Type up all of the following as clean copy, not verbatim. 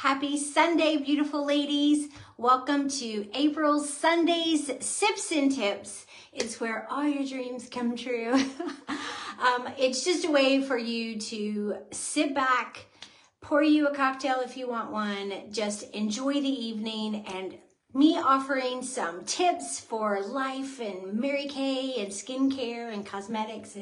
Happy Sunday, beautiful ladies. Welcome to April's Sundays Sips and Tips. It's where all your dreams come true. It's just a way for you to sit back, pour you a cocktail if you want one, just enjoy the evening, and me offering some tips for life and Mary Kay and skincare and cosmetics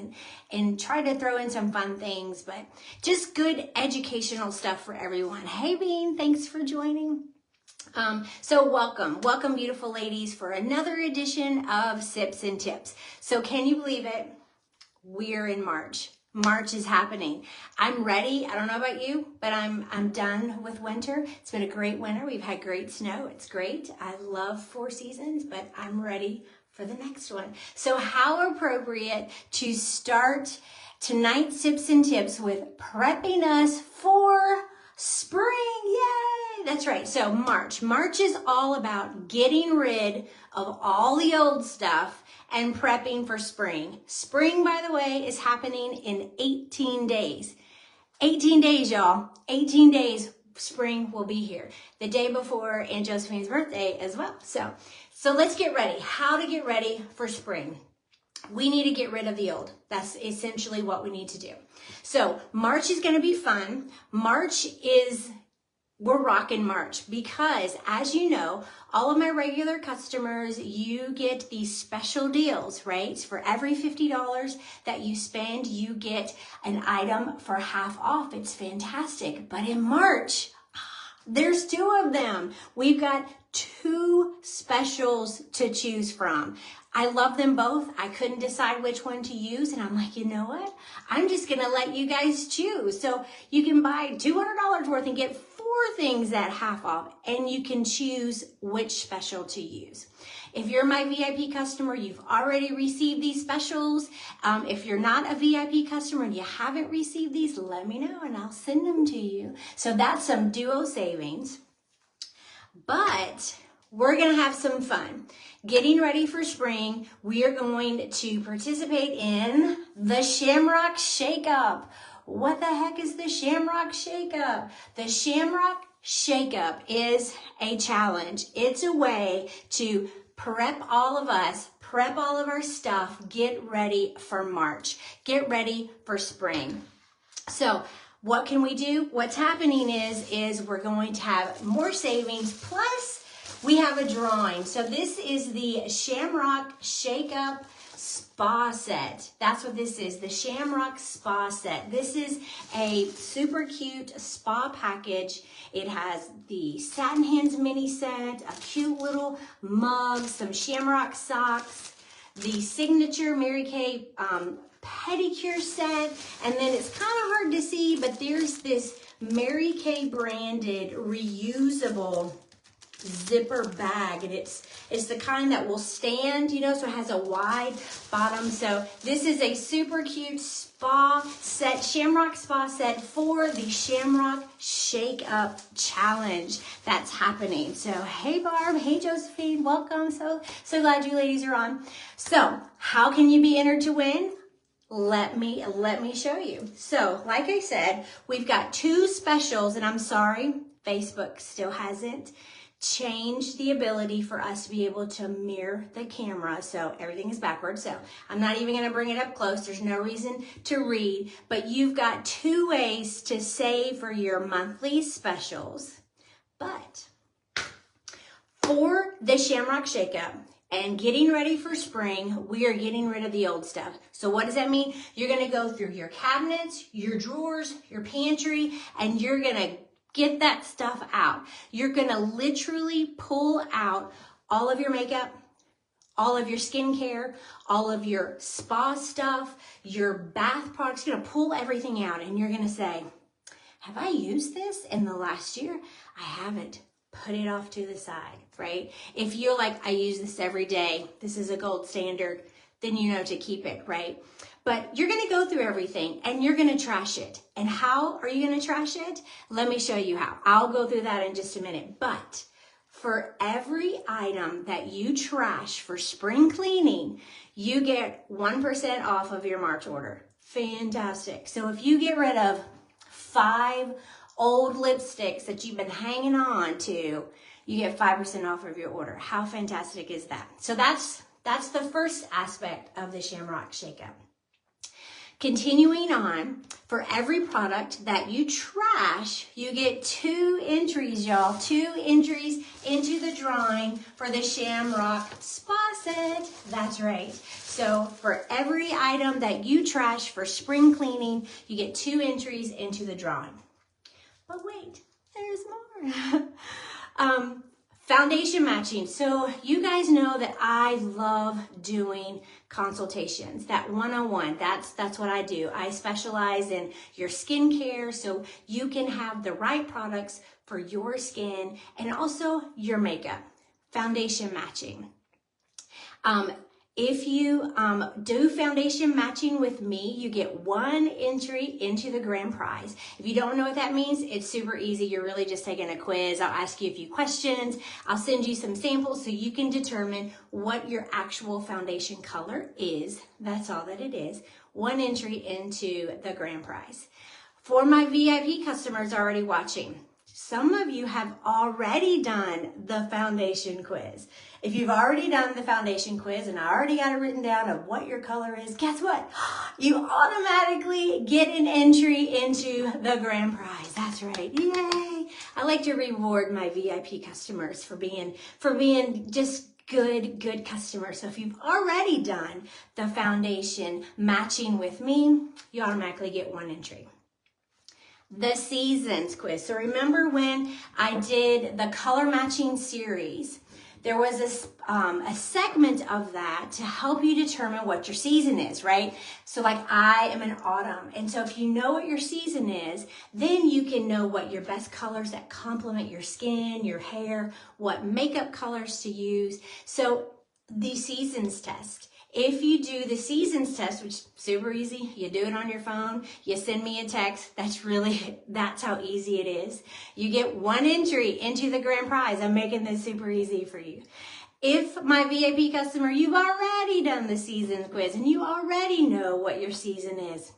and try to throw in some fun things, but just good educational stuff for everyone. Hey Bean, thanks for joining. So welcome beautiful ladies for another edition of Sips and Tips. So can you believe it? We're in March. March is happening. I'm ready. I don't know about you, but I'm done with winter. It's been a great winter. We've had great snow. It's great. I love 4 seasons, but I'm ready for the next one. So how appropriate to start tonight's Sips and Tips with prepping us for spring. Yay! That's right. So March is all about getting rid of all the old stuff and prepping for spring. Spring, by the way, is happening in 18 days. 18 days, y'all. 18 days, spring will be here. The day before Aunt Josephine's birthday as well. So let's get ready. How to get ready for spring. We need to get rid of the old. That's essentially what we need to do. So March is going to be fun. We're rocking March because, as you know, all of my regular customers, you get these special deals, right? For every $50 that you spend, you get an item for half off. It's fantastic. But in March, there's 2 of them. We've got 2 specials to choose from. I love them both. I couldn't decide which one to use. And I'm like, you know what? I'm just going to let you guys choose. So you can buy $200 worth and get 4 things at half off. And you can choose which special to use. If you're my VIP customer, you've already received these specials. If you're not a VIP customer and you haven't received these, let me know and I'll send them to you. So that's some duo savings. But we're going to have some fun. Getting ready for spring, we are going to participate in the Shamrock Shakeup. What the heck is the Shamrock Shakeup? The Shamrock Shakeup is a challenge. It's a way to prep all of our stuff, get ready for March, get ready for spring. So what can we do? What's happening is we're going to have more savings, plus we have a drawing. So this is the Shamrock Shakeup Spa Set. That's what this is, the Shamrock Spa Set. This is a super cute spa package. It has the Satin Hands mini set, a cute little mug, some Shamrock socks, the signature Mary Kay pedicure set, and then it's kind of hard to see, but there's this Mary Kay branded reusable zipper bag, and it's the kind that will stand, you know, so it has a wide bottom. So this is a super cute spa set, Shamrock Spa set for the Shamrock Shakeup Challenge that's happening. So hey Barb, hey Josephine, welcome. So glad you ladies are on. So how can you be entered to win? Let me show you. So like I said, we've got 2 specials, and I'm sorry, Facebook still hasn't changed the ability for us to be able to mirror the camera. So everything is backwards. So I'm not even going to bring it up close. There's no reason to read, but you've got 2 ways to save for your monthly specials. But for the Shamrock Shakeup and getting ready for spring, we are getting rid of the old stuff. So what does that mean? You're going to go through your cabinets, your drawers, your pantry, and you're going to get that stuff out. You're going to literally pull out all of your makeup, all of your skincare, all of your spa stuff, your bath products. You're going to pull everything out, and you're going to say, have I used this in the last year? I haven't. Put it off to the side, right? If you're like, I use this every day, this is a gold standard, then you know to keep it, right? But you're going to go through everything and you're going to trash it. And how are you going to trash it? Let me show you how. I'll go through that in just a minute. But for every item that you trash for spring cleaning, you get 1% off of your March order. Fantastic. So if you get rid of 5 old lipsticks that you've been hanging on to, you get 5% off of your order. How fantastic is that? So that's the first aspect of the Shamrock Shakeup. Continuing on, for every product that you trash, you get 2 entries, y'all. 2 entries into the drawing for the Shamrock Spa set. That's right. So for every item that you trash for spring cleaning, you get 2 entries into the drawing. But wait, there's more. Foundation matching. So you guys know that I love doing consultations, that 101. That's what I do. I specialize in your skincare so you can have the right products for your skin and also your makeup. Foundation matching. If you do foundation matching with me, you get 1 entry into the grand prize. If you don't know what that means, it's super easy. You're really just taking a quiz. I'll ask you a few questions. I'll send you some samples so you can determine what your actual foundation color is. That's all that it is. 1 entry into the grand prize. For my VIP customers already watching, some of you have already done the foundation quiz. If you've already done the foundation quiz and I already got it written down of what your color is, guess what? You automatically get an entry into the grand prize. That's right. Yay! I like to reward my VIP customers for being just good customers. So if you've already done the foundation matching with me, you automatically get 1 entry. The seasons quiz. So remember when I did the color matching series, there was a segment of that to help you determine what your season is, right? So like I am in autumn. And so if you know what your season is, then you can know what your best colors that complement your skin, your hair, what makeup colors to use. So the seasons test. If you do the seasons test, which is super easy, you do it on your phone, you send me a text, that's how easy it is. You get 1 entry into the grand prize. I'm making this super easy for you. If my VIP customer, you've already done the seasons quiz and you already know what your season is,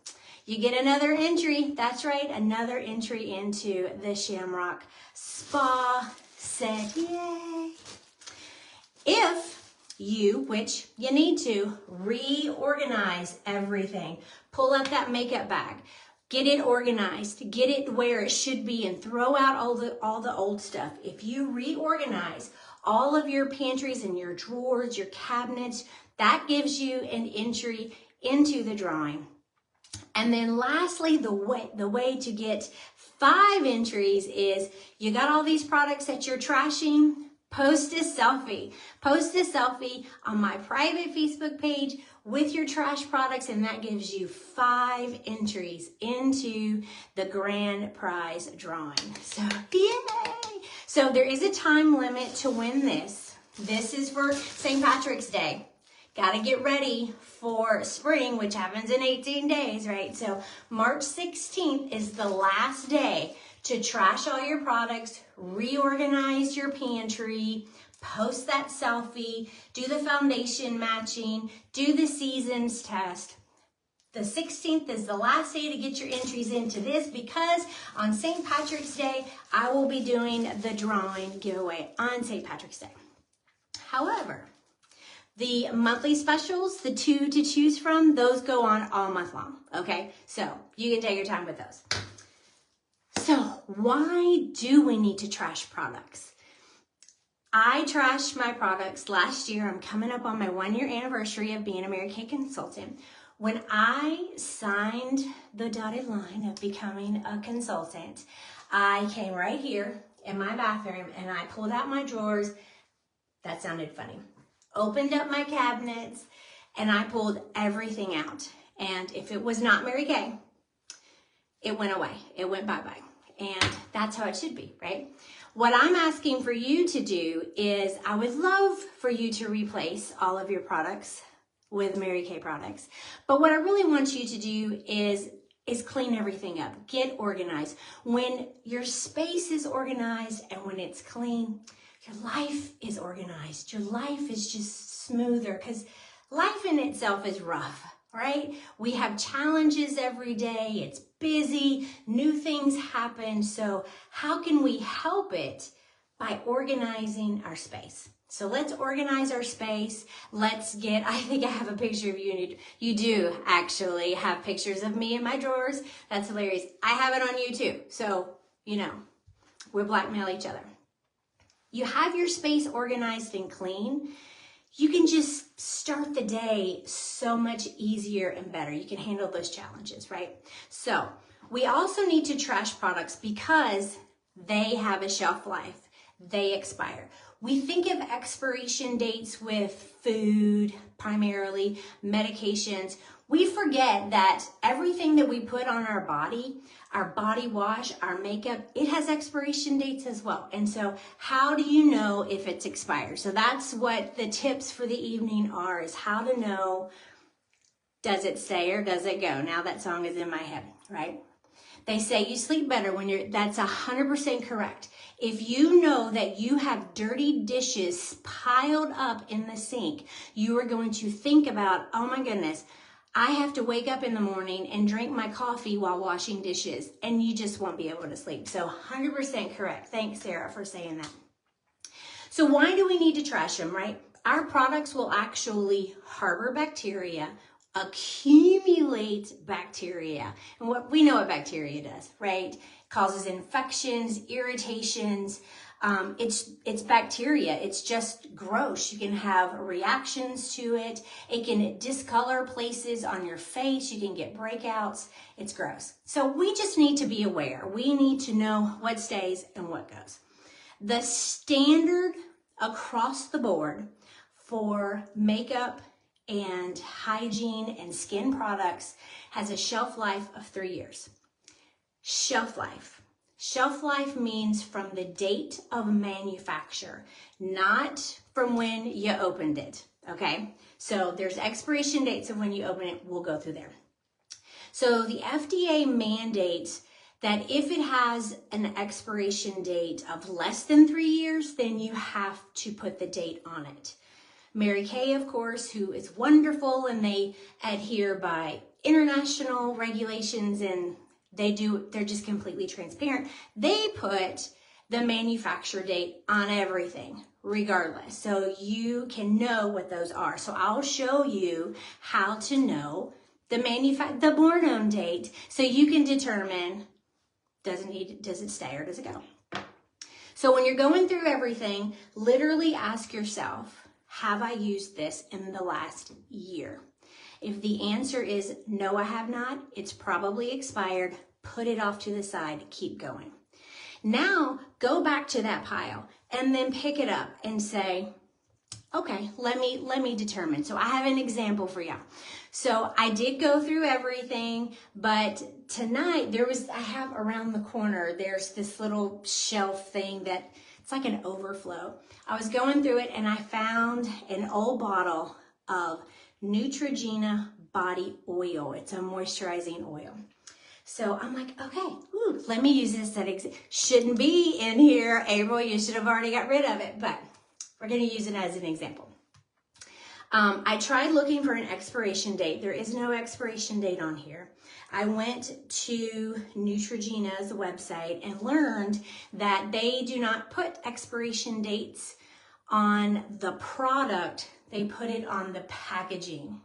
you get another entry. That's right, another entry into the Shamrock Spa set. Yay! If which you need to, reorganize everything. Pull up that makeup bag. Get it organized. Get it where it should be and throw out all the old stuff. If you reorganize all of your pantries and your drawers, your cabinets, that gives you an entry into the drawing. And then lastly, the way to get 5 entries is you got all these products that you're trashing. Post a selfie. Post a selfie on my private Facebook page with your trash products, and that gives you 5 entries into the grand prize drawing. So, yay! So there is a time limit to win this. This is for St. Patrick's Day. Got to get ready for spring, which happens in 18 days, right? So March 16th is the last day to trash all your products, reorganize your pantry, post that selfie, do the foundation matching, do the seasons test. The 16th is the last day to get your entries into this because on St. Patrick's Day, I will be doing the drawing giveaway on St. Patrick's Day. However, the monthly specials, the 2 to choose from, those go on all month long, okay? So you can take your time with those. So why do we need to trash products? I trashed my products last year. I'm coming up on my 1-year anniversary of being a Mary Kay consultant. When I signed the dotted line of becoming a consultant, I came right here in my bathroom and I pulled out my drawers. That sounded funny. Opened up my cabinets and I pulled everything out. And if it was not Mary Kay, it went away. It went bye-bye. And that's how it should be, right? What I'm asking for you to do is I would love for you to replace all of your products with Mary Kay products. But what I really want you to do is clean everything up. Get organized. When your space is organized and when it's clean, your life is organized. Your life is just smoother because life in itself is rough. right? We have challenges every day. It's busy, new things happen. So how can we help it? By organizing our space. So let's organize our space. Let's get, I think I have a picture of you, and you do actually have pictures of me in my drawers. That's hilarious. I have it on you too. So, you know, we'll blackmail each other. You have your space organized and clean. You can just start the day so much easier and better. You can handle those challenges, right? So we also need to trash products because they have a shelf life. They expire. We think of expiration dates with food, primarily medications. We forget that everything that we put on our body wash, our makeup, it has expiration dates as well. And so how do you know if it's expired? So that's what the tips for the evening are, is how to know, does it stay or does it go? Now that song is in my head, right? They say you sleep better when that's 100% correct. If you know that you have dirty dishes piled up in the sink, you are going to think about, oh my goodness, I have to wake up in the morning and drink my coffee while washing dishes, and you just won't be able to sleep. So 100% correct. Thanks, Sarah, for saying that. So why do we need to trash them, right? Our products will actually harbor bacteria, accumulate bacteria. And what we know what bacteria does, right? It causes infections, irritations. It's bacteria. It's just gross. You can have reactions to it. It can discolor places on your face. You can get breakouts. It's gross. So we just need to be aware. We need to know what stays and what goes. The standard across the board for makeup and hygiene and skin products has a shelf life of 3 years. Shelf life. Shelf life means from the date of manufacture, not from when you opened it, okay? So there's expiration dates of when you open it. We'll go through there. So the FDA mandates that if it has an expiration date of less than 3 years, then you have to put the date on it. Mary Kay, of course, who is wonderful, and they adhere by international regulations, and they're just completely transparent. They put the manufacture date on everything, regardless. So you can know what those are. So I'll show you how to know the born on date, so you can determine, does it stay or does it go? So when you're going through everything, literally ask yourself, have I used this in the last year? If the answer is no, I have not, it's probably expired. Put it off to the side, keep going. Now go back to that pile and then pick it up and say, okay, let me determine. So I have an example for you. So I did go through everything, but tonight I have around the corner, there's this little shelf thing that it's like an overflow. I was going through it and I found an old bottle of Neutrogena body oil. It's a moisturizing oil. So I'm like, okay, let me use this. That shouldn't be in here. April, you should have already got rid of it, but we're going to use it as an example. I tried looking for an expiration date. There is no expiration date on here. I went to Neutrogena's website and learned that they do not put expiration dates on the product. They put it on the packaging.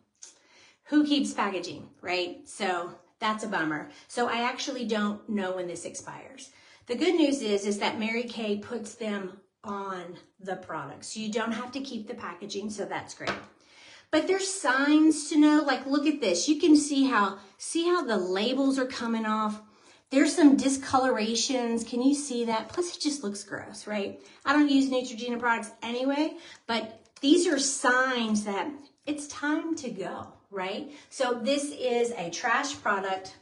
Who keeps packaging, right? So that's a bummer. So I actually don't know when this expires. The good news is that Mary Kay puts them on the product. So you don't have to keep the packaging, so that's great. But there's signs to know, like look at this. You can see how the labels are coming off. There's some discolorations. Can you see that? Plus it just looks gross, right? I don't use Neutrogena products anyway, but these are signs that it's time to go, right? So this is a trash product,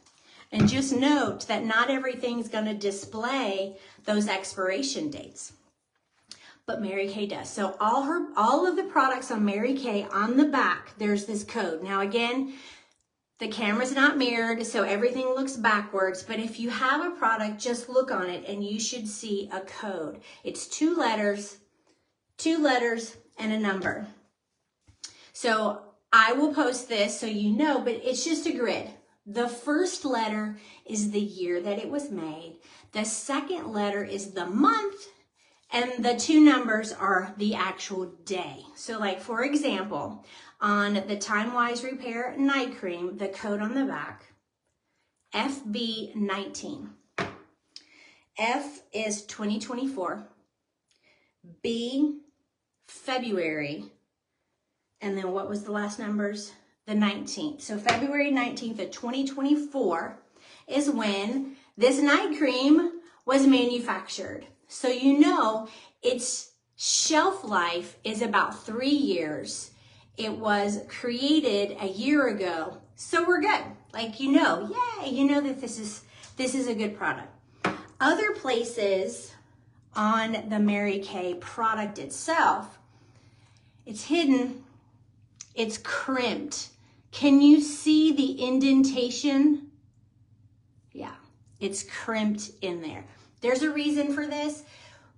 and just note that not everything's going to display those expiration dates, but Mary Kay does. So all of the products on Mary Kay, on the back, there's this code. Now again, the camera's not mirrored, so everything looks backwards, but if you have a product, just look on it and you should see a code. It's two letters and a number. So I will post this so you know, but it's just a grid. The first letter is the year that it was made. The second letter is the month, and the two numbers are the actual day. So like, for example, on the Time Wise Repair Night Cream, the code on the back, FB19. F is 2024, B, February, and then what was the last numbers? The 19th. So February 19th of 2024 is when this night cream was manufactured. So you know its shelf life is about 3 years. It was created a year ago. So we're good. Like, you know, yay, you know that this is a good product. Other places on the Mary Kay product itself, it's hidden, it's crimped. Can you see the indentation? Yeah, it's crimped in there. There's a reason for this.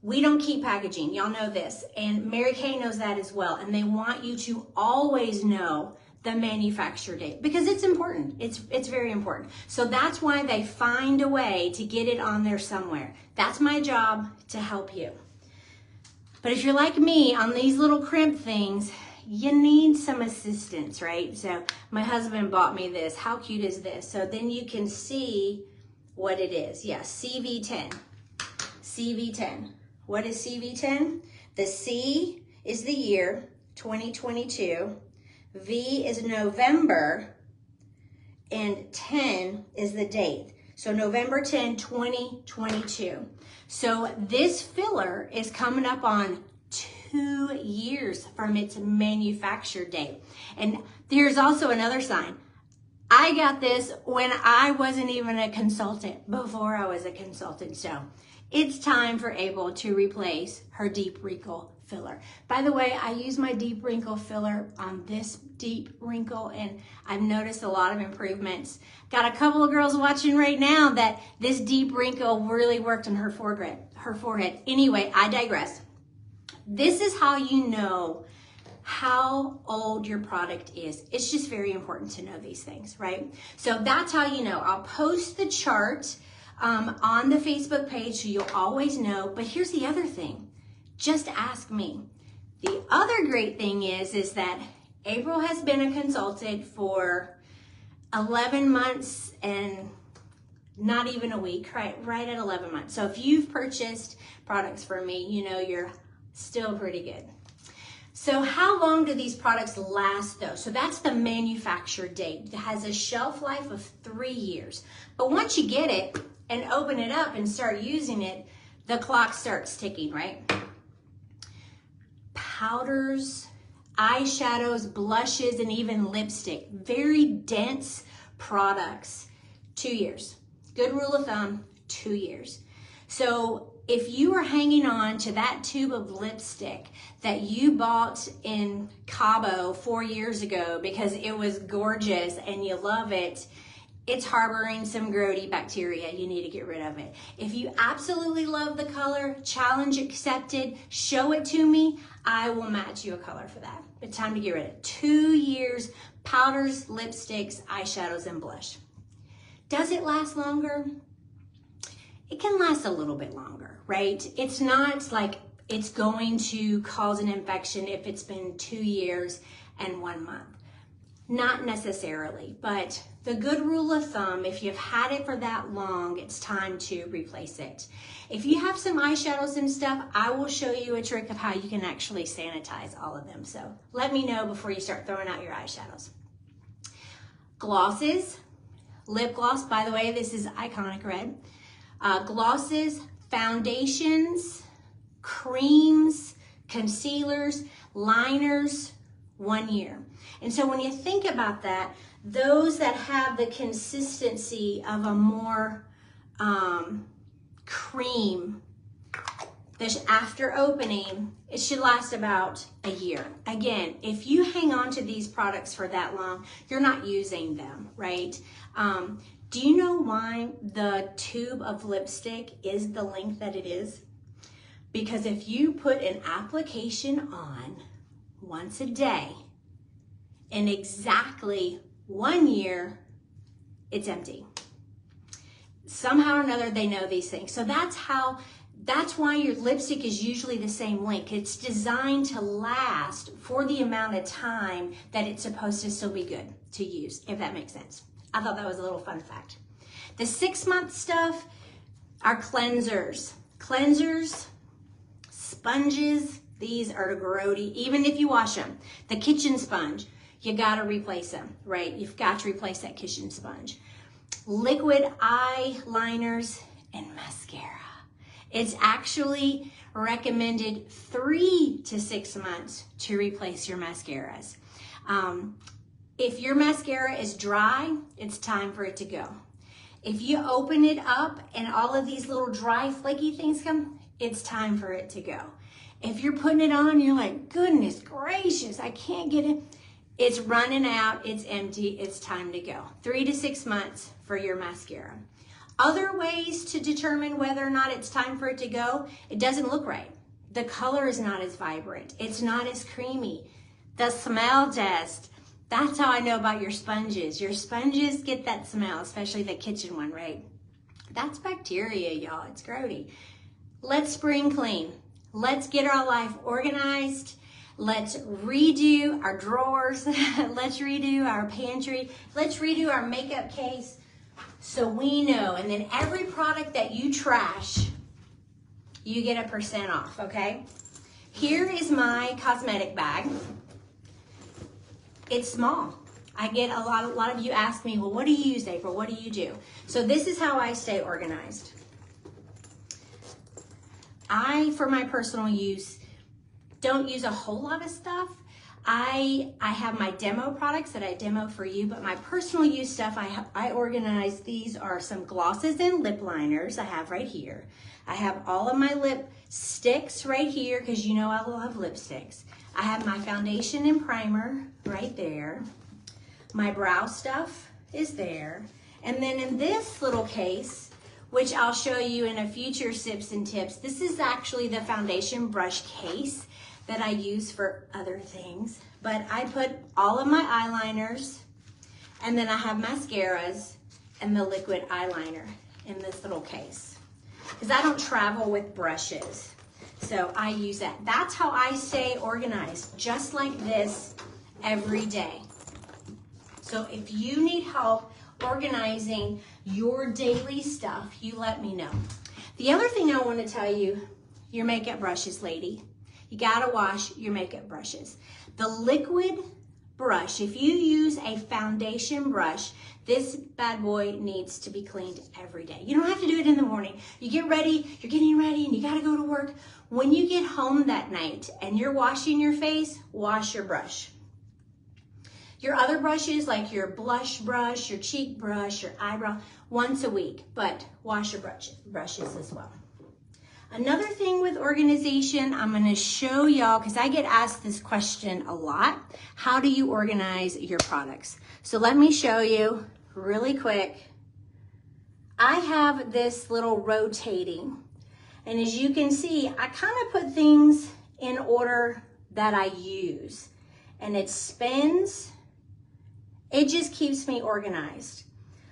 We don't keep packaging, y'all know this, and Mary Kay knows that as well, and they want you to always know the manufacture date because it's important. It's very important. So that's why they find a way to get it on there somewhere. That's my job, to help you. But if you're like me on these little crimp things, you need some assistance, right? So my husband bought me this. How cute is this? So then you can see what it is. Yes, CV10. CV10. What is CV10? The C is the year, 2022. V is November, and 10 is the date. So November 10, 2022. So this filler is coming up on 2 years from its manufacture date. And there's also another sign. I got this when I wasn't even a consultant, before I was a consultant. So it's time for Abel to replace her deep wrinkle filler. By the way, I use my deep wrinkle filler on this deep wrinkle, and I've noticed a lot of improvements. Got a couple of girls watching right now that this deep wrinkle really worked on her forehead. Anyway, I digress. This is how you know how old your product is. It's just very important to know these things, right? So that's how you know. I'll post the chart on the Facebook page so you'll always know. But here's the other thing. Just ask me. The other great thing is that April has been a consultant for 11 months and not even a week, right at 11 months. So if you've purchased products from me, you know you're still pretty good. So how long do these products last though? So that's the manufacture date. It has a shelf life of 3 years. But once you get it and open it up and start using it, the clock starts ticking, right? Powders, eyeshadows, blushes, and even lipstick. Very dense products, 2 years. Good rule of thumb, 2 years. So if you are hanging on to that tube of lipstick that you bought in Cabo 4 years ago because it was gorgeous and you love it, it's harboring some grody bacteria. You need to get rid of it. If you absolutely love the color, challenge accepted, show it to me, I will match you a color for that. It's time to get rid of it. 2 years, powders, lipsticks, eyeshadows, and blush. Does it last longer? It can last a little bit longer, right? It's not like it's going to cause an infection if it's been 2 years and 1 month. Not necessarily, but the good rule of thumb, if you've had it for that long, it's time to replace it. If you have some eyeshadows and stuff, I will show you a trick of how you can actually sanitize all of them. So let me know before you start throwing out your eyeshadows. Glosses, lip gloss, by the way, this is Iconic Red. Glosses, foundations, creams, concealers, liners, 1 year. And so when you think about that, those that have the consistency of a more cream, after opening, it should last about a year. Again, if you hang on to these products for that long, you're not using them, right? Do you know why the tube of lipstick is the length that it is? Because if you put an application on once a day, in exactly 1 year, it's empty. Somehow or another, they know these things. So that's why your lipstick is usually the same length. It's designed to last for the amount of time that it's supposed to still be good to use, if that makes sense. I thought that was a little fun fact. The 6-month stuff are cleansers. Cleansers, sponges, these are grody, even if you wash them. The kitchen sponge, you gotta replace them, right? You've got to replace that kitchen sponge. Liquid eyeliners and mascara. It's actually recommended 3 to 6 months to replace your mascaras. If your mascara is dry, it's time for it to go. If you open it up and all of these little dry, flaky things come, it's time for it to go. If you're putting it on, you're like, goodness gracious, I can't get it. It's running out, it's empty, it's time to go. 3 to 6 months for your mascara. Other ways to determine whether or not it's time for it to go, it doesn't look right. The color is not as vibrant. It's not as creamy. The smell test, that's how I know about your sponges. Your sponges get that smell, especially the kitchen one, right? That's bacteria, y'all. It's grody. Let's spring clean. Let's get our life organized. Let's redo our drawers. Let's redo our pantry. Let's redo our makeup case so we know. And then every product that you trash, you get a % off, okay? Here is my cosmetic bag. It's small. I get a lot of you ask me, well, what do you use, April? What do you do? So this is how I stay organized. For my personal use, don't use a whole lot of stuff. I have my demo products that I demo for you, but my personal use stuff, I organize. These are some glosses and lip liners I have right here. I have all of my lip sticks right here because you know I love lipsticks. I have my foundation and primer right there. My brow stuff is there. And then in this little case, which I'll show you in a future Sips and Tips, this is actually the foundation brush case that I use for other things. But I put all of my eyeliners, and then I have mascaras and the liquid eyeliner in this little case. Because I don't travel with brushes. So I use that. That's how I stay organized, just like this every day. So if you need help organizing your daily stuff, you let me know. The other thing I want to tell you, your makeup brushes, lady. You gotta wash your makeup brushes. The liquid brush, if you use a foundation brush, this bad boy needs to be cleaned every day. You don't have to do it in the morning. You get ready, you're getting ready, and you gotta go to work. When you get home that night and you're washing your face, wash your brush. Your other brushes, like your blush brush, your cheek brush, your eyebrow, once a week, but wash your brushes as well. Another thing with organization, I'm gonna show y'all, because I get asked this question a lot. How do you organize your products? So let me show you really quick. I have this little rotating, and as you can see, I kind of put things in order that I use, and it spins. It just keeps me organized.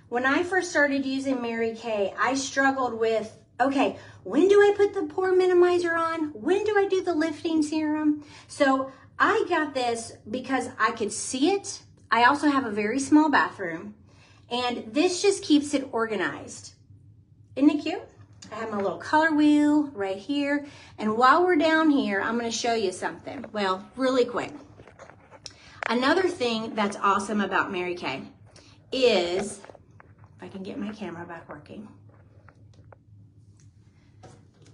When I first started using Mary Kay, I struggled with, okay, when do I put the pore minimizer on? When do I do the lifting serum? So I got this because I could see it. I also have a very small bathroom, and this just keeps it organized. Isn't it cute? I have my little color wheel right here. And while we're down here, I'm gonna show you something. Well, really quick. Another thing that's awesome about Mary Kay is, if I can get my camera back working.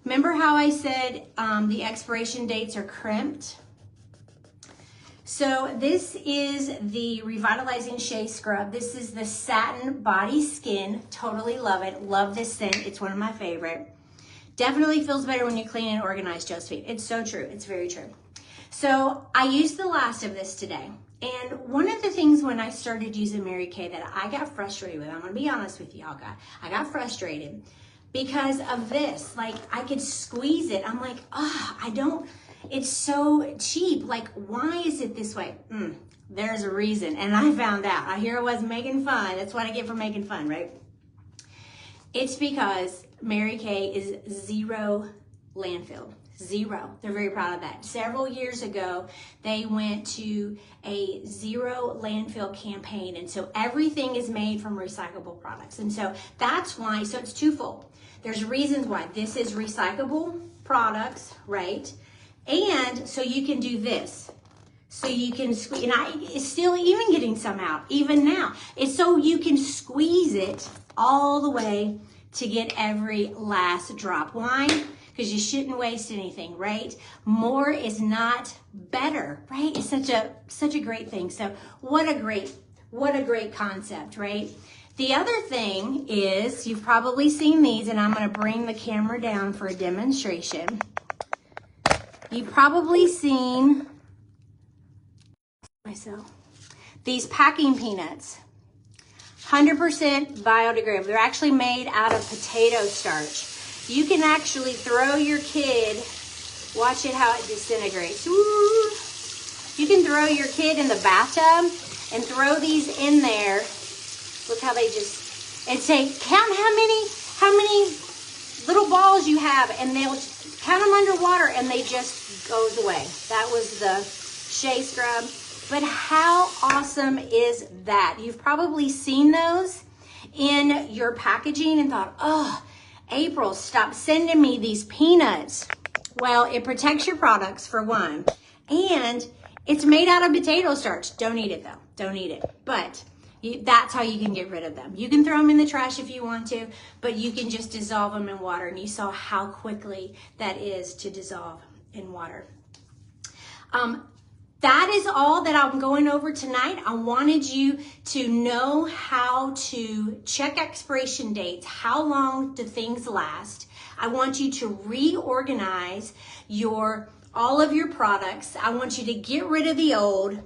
Remember how I said the expiration dates are crimped? So this is the Revitalizing Shea Scrub. This is the Satin Body Skin. Totally love it. Love this scent. It's one of my favorite. Definitely feels better when you clean and organize, Josephine. It's so true. It's very true. So I used the last of this today. And one of the things when I started using Mary Kay that I got frustrated with, I'm gonna be honest with y'all, I got frustrated because of this. Like, I could squeeze it. I'm like, oh, It's so cheap. Like, why is it this way? There's a reason, and I found out. Here I was making fun. That's what I get for making fun, right? It's because Mary Kay is zero landfill. Zero. They're very proud of that. Several years ago, they went to a zero landfill campaign, and so everything is made from recyclable products. And so that's why, so it's twofold. There's reasons why this is recyclable products, right? And so you can do this. So you can squeeze, and it's still even getting some out, even now. It's so you can squeeze it all the way to get every last drop. Why? Because you shouldn't waste anything, right? More is not better, right? It's such a great thing. So what a great concept, right? The other thing is, you've probably seen these, and I'm going to bring the camera down for a demonstration. You've probably seen these packing peanuts. 100% biodegradable. They're actually made out of potato starch. You can actually throw your kid, watch it how it disintegrates. Woo. You can throw your kid in the bathtub and throw these in there. Look how they just, and say, count how many little balls you have, and they'll count them underwater and they just goes away. That was the Shea Scrub. But how awesome is that? You've probably seen those in your packaging and thought, oh, April, stop sending me these peanuts. Well, it protects your products for one, and it's made out of potato starch. Don't eat it though, don't eat it. But that's how you can get rid of them. You can throw them in the trash if you want to, but you can just dissolve them in water, and you saw how quickly that is to dissolve in water. That is all that I'm going over tonight. I wanted you to know how to check expiration dates. How long do things last? I want you to reorganize all of your products. I want you to get rid of the old.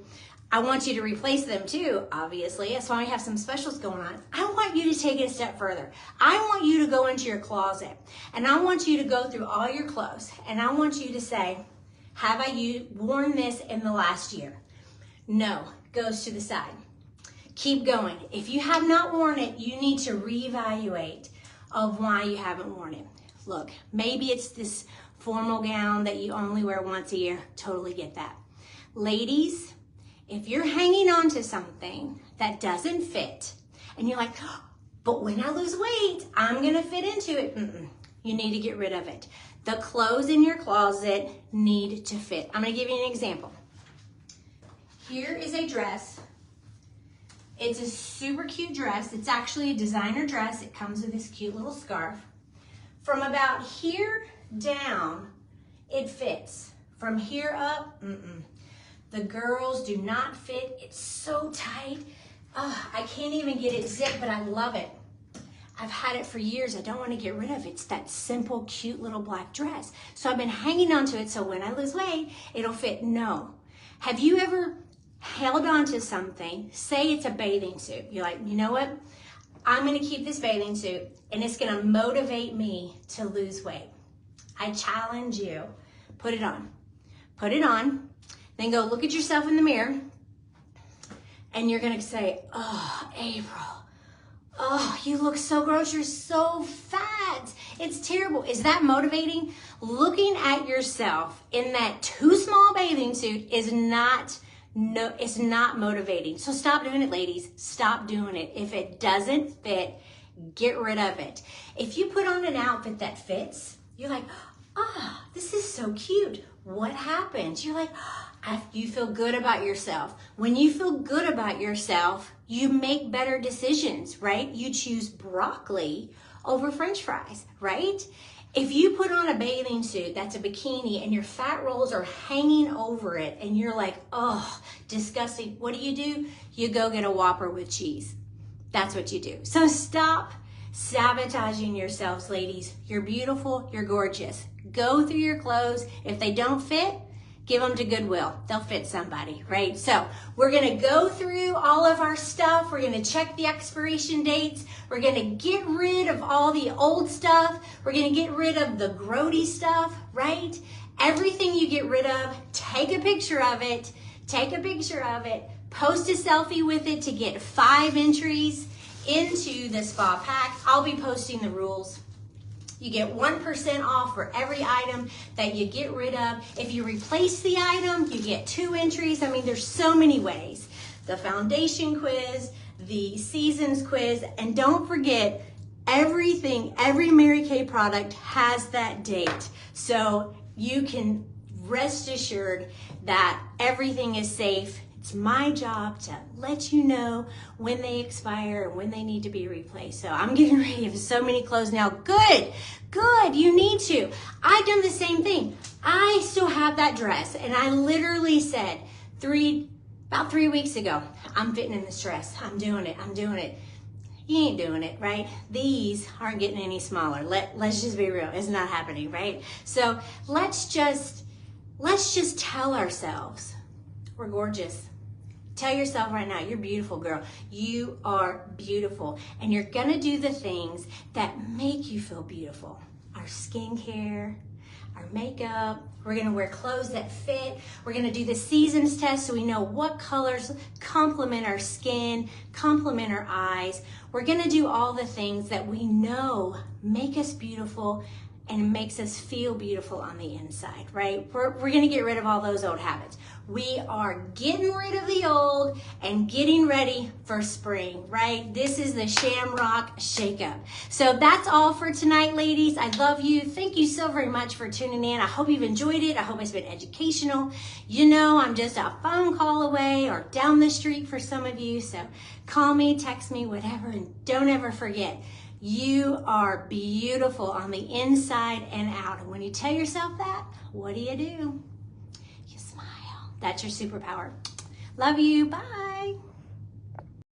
I want you to replace them too, obviously. That's why we have some specials going on. I want you to take it a step further. I want you to go into your closet, and I want you to go through all your clothes, and I want you to say, have I worn this in the last year? No, goes to the side. Keep going. If you have not worn it, you need to reevaluate of why you haven't worn it. Look, maybe it's this formal gown that you only wear once a year. Totally get that. Ladies, if you're hanging on to something that doesn't fit, and you're like, but when I lose weight, I'm gonna fit into it. You need to get rid of it. The clothes in your closet need to fit. I'm gonna give you an example. Here is a dress. It's a super cute dress. It's actually a designer dress. It comes with this cute little scarf. From about here down, it fits. From here up, The girls do not fit. It's so tight. Oh, I can't even get it zipped, but I love it. I've had it for years. I don't want to get rid of it. It's that simple, cute little black dress. So I've been hanging on to it so when I lose weight, it'll fit. No. Have you ever held on to something? Say it's a bathing suit. You're like, you know what? I'm going to keep this bathing suit, and it's going to motivate me to lose weight. I challenge you. Put it on. Put it on. Then go look at yourself in the mirror, and you're going to say, oh, April. Oh, you look so gross. You're so fat. It's terrible. Is that motivating? Looking at yourself in that too small bathing suit is it's not motivating. So stop doing it, ladies. Stop doing it. If it doesn't fit, get rid of it. If you put on an outfit that fits, you're like, this is so cute. What happens? You're like, you feel good about yourself. When you feel good about yourself, you make better decisions, right? You choose broccoli over French fries, right? If you put on a bathing suit that's a bikini and your fat rolls are hanging over it and you're like, oh, disgusting. What do? You go get a Whopper with cheese. That's what you do. So stop sabotaging yourselves, ladies. You're beautiful. You're gorgeous. Go through your clothes. If they don't fit, give them to Goodwill. They'll fit somebody, right? So we're gonna go through all of our stuff. We're gonna check the expiration dates. We're gonna get rid of all the old stuff. We're gonna get rid of the grody stuff, right? Everything you get rid of, take a picture of it, post a selfie with it to get 5 entries into the spa pack. I'll be posting the rules. You get 1% off for every item that you get rid of. If you replace the item, you get 2 entries. I mean, there's so many ways. The foundation quiz, the seasons quiz, and don't forget, everything, every Mary Kay product has that date. So you can rest assured that everything is safe. It's my job to let you know when they expire and when they need to be replaced. So I'm getting ready for so many clothes now. Good, you need to. I've done the same thing. I still have that dress, and I literally said about 3 weeks ago, I'm fitting in this dress. I'm doing it. You ain't doing it, right? These aren't getting any smaller. Let's just be real. It's not happening, right? So let's just tell ourselves we're gorgeous. Tell yourself right now, you're beautiful, girl. You are beautiful. And you're gonna do the things that make you feel beautiful. Our skincare, our makeup. We're gonna wear clothes that fit. We're gonna do the seasons test so we know what colors complement our skin, complement our eyes. We're gonna do all the things that we know make us beautiful and makes us feel beautiful on the inside, right? We're gonna get rid of all those old habits. We are getting rid of the old and getting ready for spring, right? This is the Shamrock Shakeup. So that's all for tonight, ladies. I love you. Thank you so very much for tuning in. I hope you've enjoyed it. I hope it's been educational. You know, I'm just a phone call away or down the street for some of you. So call me, text me, whatever, and don't ever forget, you are beautiful on the inside and out. And when you tell yourself that, what do? You smile. That's your superpower. Love you. Bye.